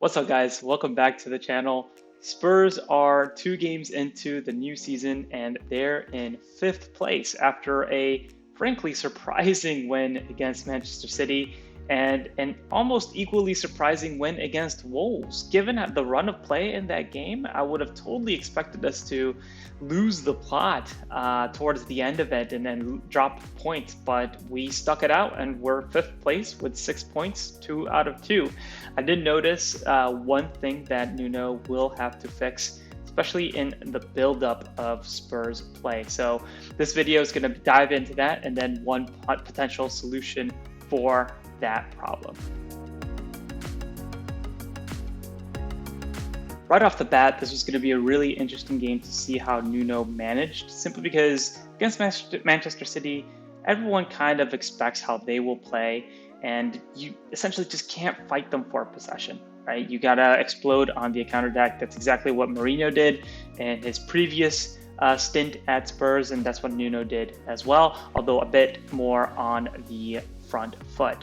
What's up, guys? Welcome back to the channel. Spurs are 2 games into the new season and they're in 5th place after a frankly surprising win against Manchester City and an almost equally surprising win against Wolves. Given the run of play in that game, I would have totally expected us to lose the plot towards the end of it and then drop points, but we stuck it out and we're 5th place with 6 points, 2 out of 2. I did notice one thing that Nuno will have to fix, especially in the build-up of Spurs play. So this video is going to dive into that and then one potential solution for that problem. Right off the bat, this was going to be a really interesting game to see how Nuno managed, simply because against Manchester City, everyone kind of expects how they will play, and you essentially just can't fight them for possession, right? You gotta explode on the counter attack. That's exactly what Mourinho did in his previous stint at Spurs, and that's what Nuno did as well, although a bit more on the front foot.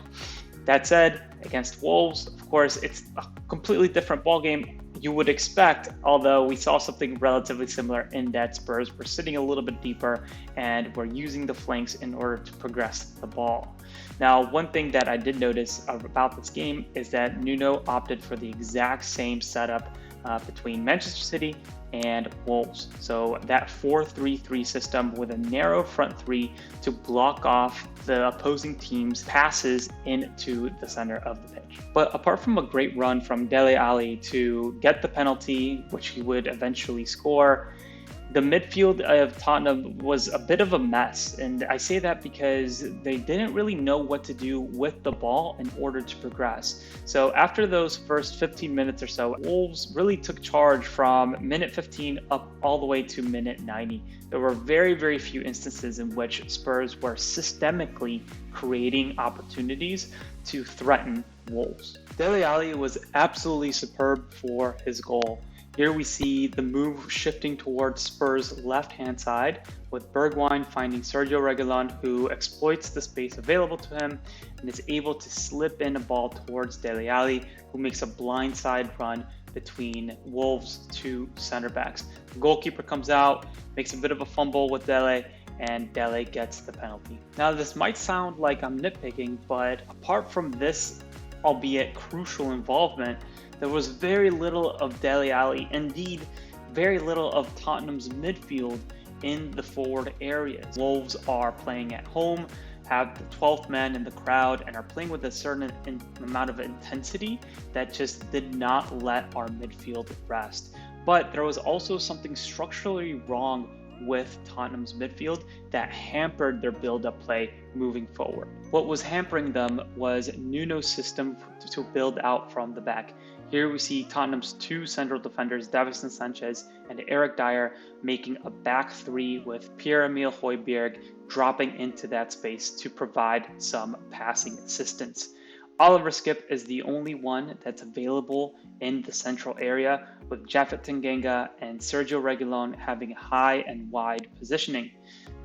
That said, against Wolves, of course, it's a completely different ballgame. You would expect, although we saw something relatively similar in that Spurs were sitting a little bit deeper and we're using the flanks in order to progress the ball. Now, one thing that I did notice about this game is that Nuno opted for the exact same setup between Manchester City and Wolves. So that 4-3-3 system with a narrow front three to block off the opposing team's passes into the center of the pitch. But apart from a great run from Dele Alli to get the penalty, which he would eventually score, the midfield of Tottenham was a bit of a mess. And I say that because they didn't really know what to do with the ball in order to progress. So after those first 15 minutes or so, Wolves really took charge from minute 15 up all the way to minute 90. There were very, very few instances in which Spurs were systemically creating opportunities to threaten Wolves. Dele Alli was absolutely superb for his goal. Here we see the move shifting towards Spurs' left-hand side, with Bergwign finding Sergio Reguilon, who exploits the space available to him and is able to slip in a ball towards Dele Alli, who makes a blindside run between Wolves' 2 center backs. The goalkeeper comes out, makes a bit of a fumble with Dele, and Dele gets the penalty. Now, this might sound like I'm nitpicking, but apart from this, albeit crucial involvement, there was very little of Dele Alli, indeed very little of Tottenham's midfield in the forward areas. Wolves are playing at home, have the 12th man in the crowd, and are playing with a certain amount of intensity that just did not let our midfield rest. But there was also something structurally wrong with Tottenham's midfield that hampered their build-up play moving forward. What was hampering them was Nuno's system to build out from the back. Here we see Tottenham's 2 central defenders, Davinson Sanchez and Eric Dyer, making a back 3 with Pierre-Emile Højbjerg dropping into that space to provide some passing assistance. Oliver Skipp is the only one that's available in the central area, with Japhet Tanganga and Sergio Reguilon having high and wide positioning.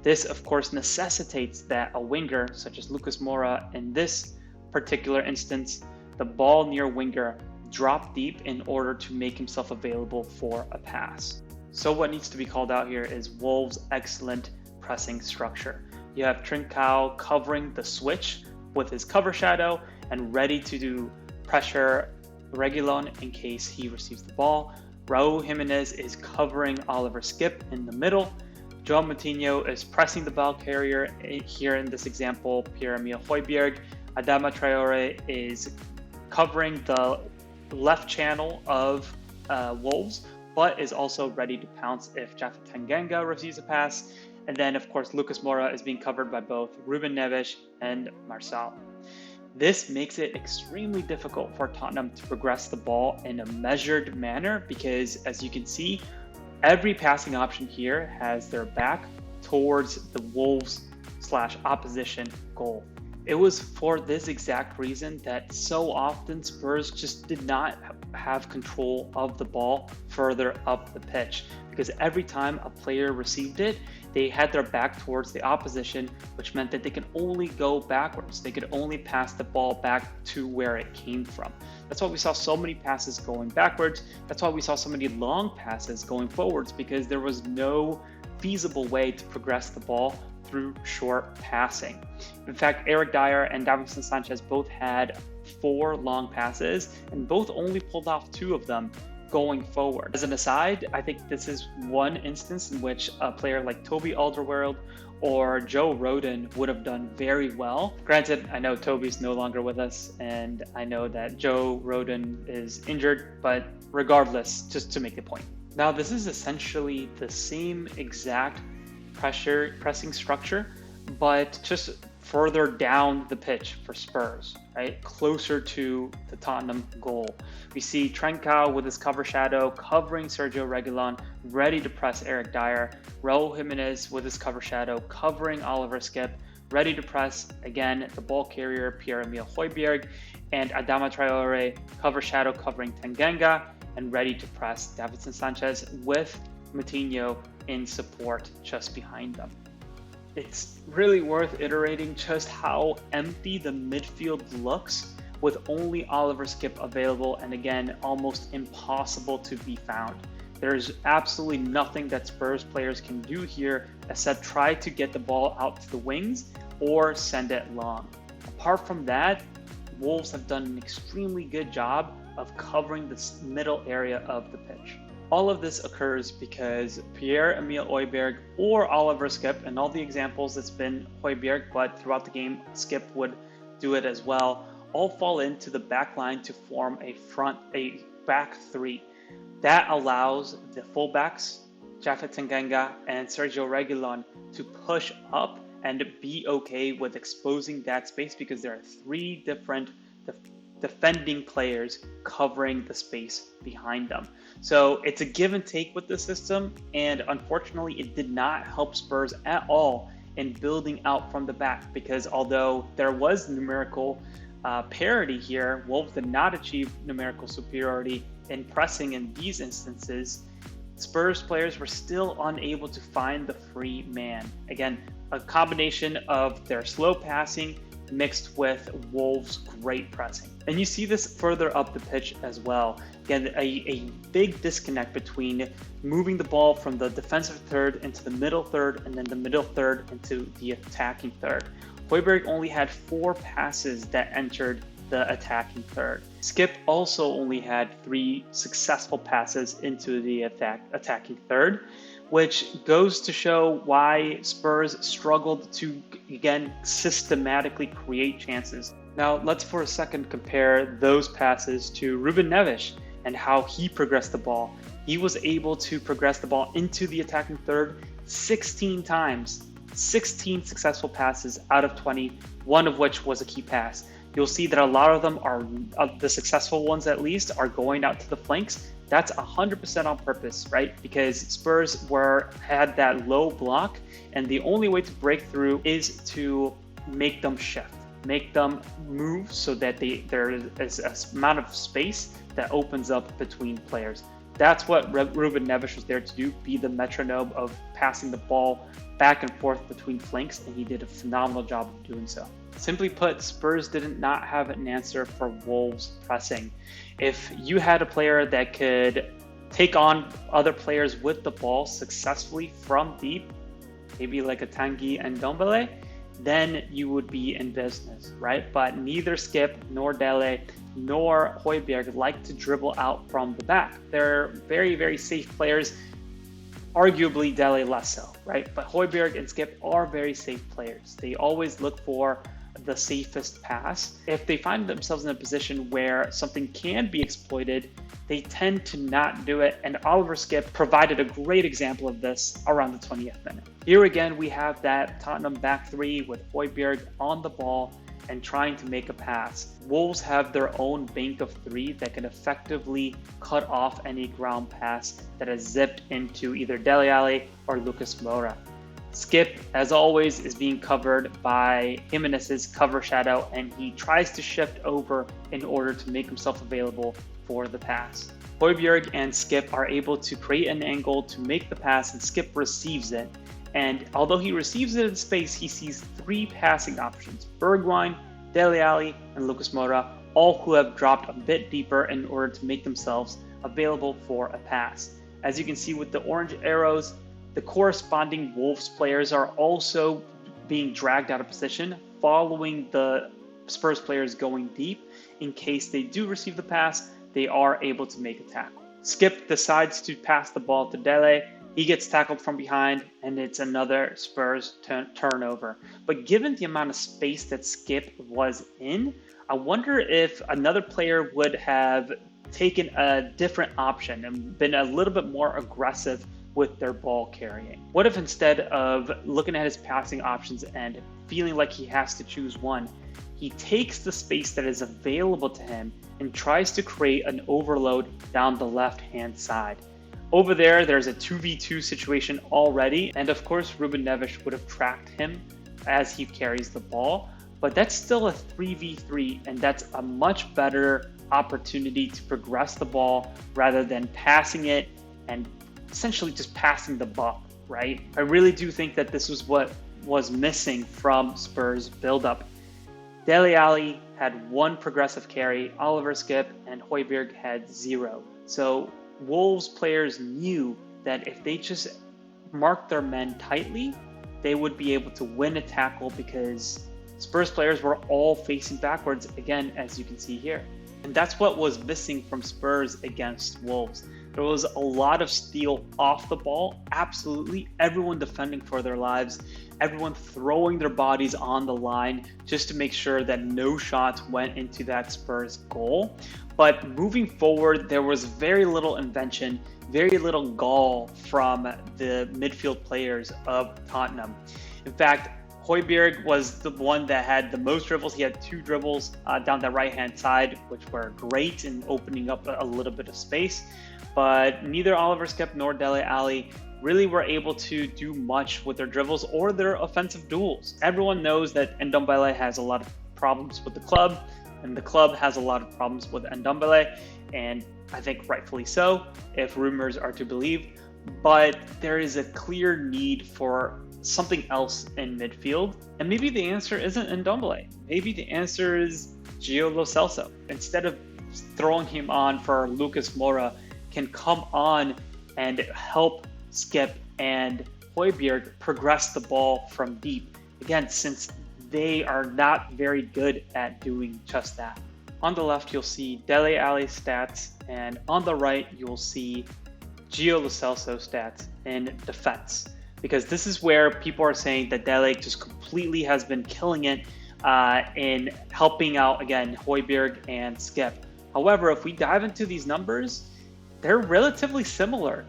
This, of course, necessitates that a winger, such as Lucas Moura in this particular instance, the ball near winger, drop deep in order to make himself available for a pass. So what needs to be called out here is Wolves' excellent pressing structure. You have Trincao covering the switch with his cover shadow and ready to do pressure Reguilon in case he receives the ball. Raul Jimenez is covering Oliver Skipp in the middle. João Moutinho is pressing the ball carrier, here in this example, Pierre-Emile Højbjerg. Adama Traore is covering the left channel of Wolves, but is also ready to pounce if Japhet Tanganga receives a pass. And then, of course, Lucas Moura is being covered by both Ruben Neves and Marçal. This makes it extremely difficult for Tottenham to progress the ball in a measured manner because, as you can see, every passing option here has their back towards the Wolves/opposition goal. It was for this exact reason that so often Spurs just did not have control of the ball further up the pitch, because every time a player received it, they had their back towards the opposition, which meant that they could only go backwards. They could only pass the ball back to where it came from. That's why we saw so many passes going backwards. That's why we saw so many long passes going forwards, because there was no feasible way to progress the ball through short passing. In fact, Eric Dyer and Davinson Sanchez both had 4 long passes, and both only pulled off 2 of them going forward. As an aside, I think this is one instance in which a player like Toby Alderweireld or Joe Rodon would have done very well. Granted, I know Toby's no longer with us, and I know that Joe Rodon is injured, but regardless, just to make the point. Now, this is essentially the same exact pressing structure, but just further down the pitch for Spurs, right? Closer to the Tottenham goal. We see Trincao with his cover shadow covering Sergio Reguilon, ready to press Eric Dyer. Raul Jimenez with his cover shadow covering Oliver Skipp, ready to press, again, the ball carrier Pierre-Emile Højbjerg, and Adama Traore cover shadow covering Tanganga, and ready to press Davinson Sanchez with Moutinho in support just behind them. It's really worth iterating just how empty the midfield looks with only Oliver Skipp available, and again, almost impossible to be found. There's absolutely nothing that Spurs players can do here except try to get the ball out to the wings or send it long. Apart from that, Wolves have done an extremely good job of covering the middle area of the pitch. All of this occurs because Pierre-Emile Højbjerg or Oliver Skipp, and all the examples it's been Højbjerg, but throughout the game Skipp would do it as well, all fall into the back line to form a back 3. That allows the fullbacks, Japhet Tanganga and Sergio Reguilon, to push up and be okay with exposing that space, because there are 3 different defending players covering the space behind them. So it's a give and take with the system, and unfortunately it did not help Spurs at all in building out from the back, because although there was numerical parity here, Wolves did not achieve numerical superiority in pressing in these instances. Spurs players were still unable to find the free man. Again, a combination of their slow passing mixed with Wolves' great pressing. And you see this further up the pitch as well. Again, a big disconnect between moving the ball from the defensive third into the middle third, and then the middle third into the attacking third. Højbjerg only had 4 passes that entered the attacking third. Skipp also only had 3 successful passes into the attacking third, which goes to show why Spurs struggled to, again, systematically create chances. Now, let's for a second compare those passes to Ruben Neves and how he progressed the ball. He was able to progress the ball into the attacking third 16 times, 16 successful passes out of 20, one of which was a key pass. You'll see that a lot of them are, the successful ones at least, are going out to the flanks. That's 100% on purpose, right? Because Spurs had that low block, and the only way to break through is to make them shift, make them move so that there is an amount of space that opens up between players. That's what Ruben Neves was there to do, be the metronome of passing the ball back and forth between flanks, and he did a phenomenal job of doing so. Simply put, Spurs did not have an answer for Wolves' pressing. If you had a player that could take on other players with the ball successfully from deep, maybe like a Tanguy Ndombele, then you would be in business, right? But neither Skipp nor Dele nor Højbjerg like to dribble out from the back. They're very, very safe players, arguably Dele less so, right? But Højbjerg and Skipp are very safe players. They always look for the safest pass. If they find themselves in a position where something can be exploited, they tend to not do it, and Oliver Skipp provided a great example of this around the 20th minute. Here again, we have that Tottenham back 3 with Højbjerg on the ball and trying to make a pass. Wolves have their own bank of 3 that can effectively cut off any ground pass that is zipped into either Dele Alli or Lucas Moura. Skipp, as always, is being covered by Jimenez's cover shadow, and he tries to shift over in order to make himself available for the pass. Højbjerg and Skipp are able to create an angle to make the pass, and Skipp receives it. And although he receives it in space, he sees 3 passing options: Bergwign, Dele Alli, and Lucas Moura, all who have dropped a bit deeper in order to make themselves available for a pass. As you can see with the orange arrows, the corresponding Wolves players are also being dragged out of position following the Spurs players going deep. In case they do receive the pass, they are able to make a tackle. Skip decides to pass the ball to Dele. He gets tackled from behind, and it's another Spurs turnover. But given the amount of space that Skip was in, I wonder if another player would have taken a different option and been a little bit more aggressive with their ball carrying. What if instead of looking at his passing options and feeling like he has to choose one, he takes the space that is available to him and tries to create an overload down the left-hand side. Over there's a 2v2 situation already, and of course Ruben Neves would have tracked him as he carries the ball, but that's still a 3v3, and that's a much better opportunity to progress the ball rather than passing it and essentially just passing the buck, right? I really do think that this was what was missing from Spurs build-up. Dele Alli had one progressive carry, Oliver Skip and Højbjerg had 0. So Wolves players knew that if they just marked their men tightly, they would be able to win a tackle because Spurs players were all facing backwards, again, as you can see here. And that's what was missing from Spurs against Wolves. There was a lot of steal off the ball, absolutely. Everyone defending for their lives, everyone throwing their bodies on the line just to make sure that no shots went into that Spurs goal. But moving forward, there was very little invention, very little gall from the midfield players of Tottenham. In fact, Højbjerg was the one that had the most dribbles. He had 2 dribbles down the right-hand side, which were great in opening up a little bit of space. But neither Oliver Skip nor Dele Alli really were able to do much with their dribbles or their offensive duels. Everyone knows that Ndombele has a lot of problems with the club, and the club has a lot of problems with Ndombele, and I think rightfully so, if rumors are to believe. But there is a clear need for something else in midfield, and maybe the answer isn't Ndombele. Maybe the answer is Giovani Lo Celso. Instead of throwing him on for Lucas Moura, can come on and help Skip and Højbjerg progress the ball from deep. Again, since they are not very good at doing just that. On the left, you'll see Dele Alli's stats, and on the right, you'll see Gio Lo Celso stats in defense. Because this is where people are saying that Dele just completely has been killing it in helping out, again, Højbjerg and Skip. However, if we dive into these numbers, they're relatively similar.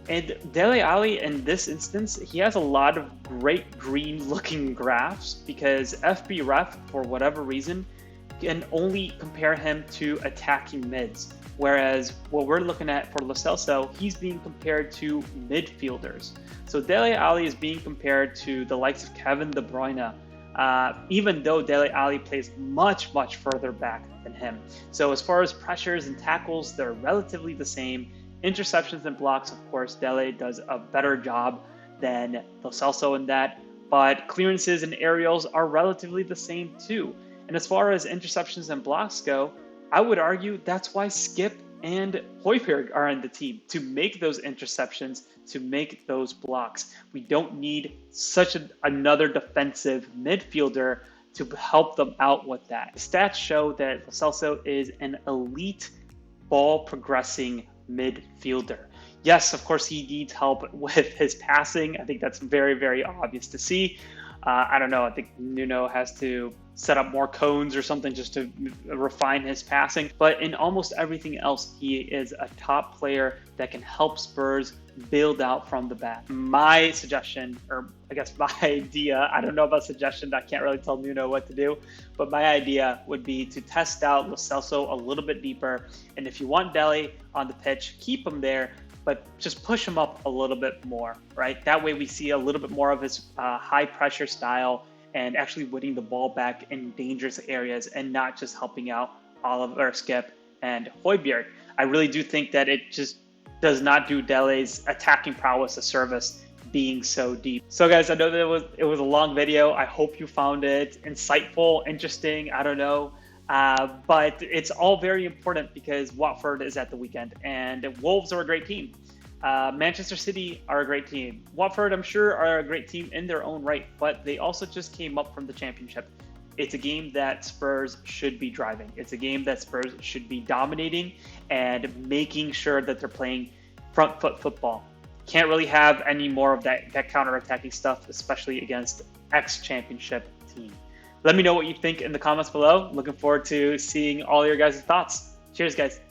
And Dele Alli, in this instance, he has a lot of great green-looking graphs because FBref, for whatever reason, can only compare him to attacking mids. Whereas what we're looking at for Lo Celso, he's being compared to midfielders. So Dele Alli is being compared to the likes of Kevin De Bruyne, even though Dele Alli plays much, much further back than him. So as far as pressures and tackles, they're relatively the same. Interceptions and blocks, of course, Dele does a better job than Lo Celso in that, but clearances and aerials are relatively the same too. And as far as interceptions and blocks go, I would argue that's why Skip and Højbjerg are in the team, to make those interceptions, to make those blocks. We don't need such another defensive midfielder to help them out with that. The stats show that Lo Celso is an elite ball progressing midfielder. Yes, of course, he needs help with his passing. I think that's very, very obvious to see. I don't know. I think Nuno has to set up more cones or something just to refine his passing. But in almost everything else, he is a top player that can help Spurs build out from the back. My suggestion, or I guess my idea, I don't know about suggestion, I can't really tell Nuno what to do, but my idea would be to test out Lo Celso a little bit deeper. And if you want Dele on the pitch, keep him there, but just push him up a little bit more, right? That way we see a little bit more of his high pressure style and actually winning the ball back in dangerous areas and not just helping out Oliver Skip and Højbjerg. I really do think that it just does not do Dele's attacking prowess a service being so deep. So guys, I know that it was a long video. I hope you found it insightful, interesting. I don't know. But it's all very important because Watford is at the weekend, and Wolves are a great team. Manchester City are a great team. Watford, I'm sure, are a great team in their own right, but they also just came up from the championship. It's a game that Spurs should be driving. It's a game that Spurs should be dominating and making sure that they're playing front foot football. Can't really have any more of that counter-attacking stuff, especially against ex-championship team. Let me know what you think in the comments below. Looking forward to seeing all your guys' thoughts. Cheers, guys.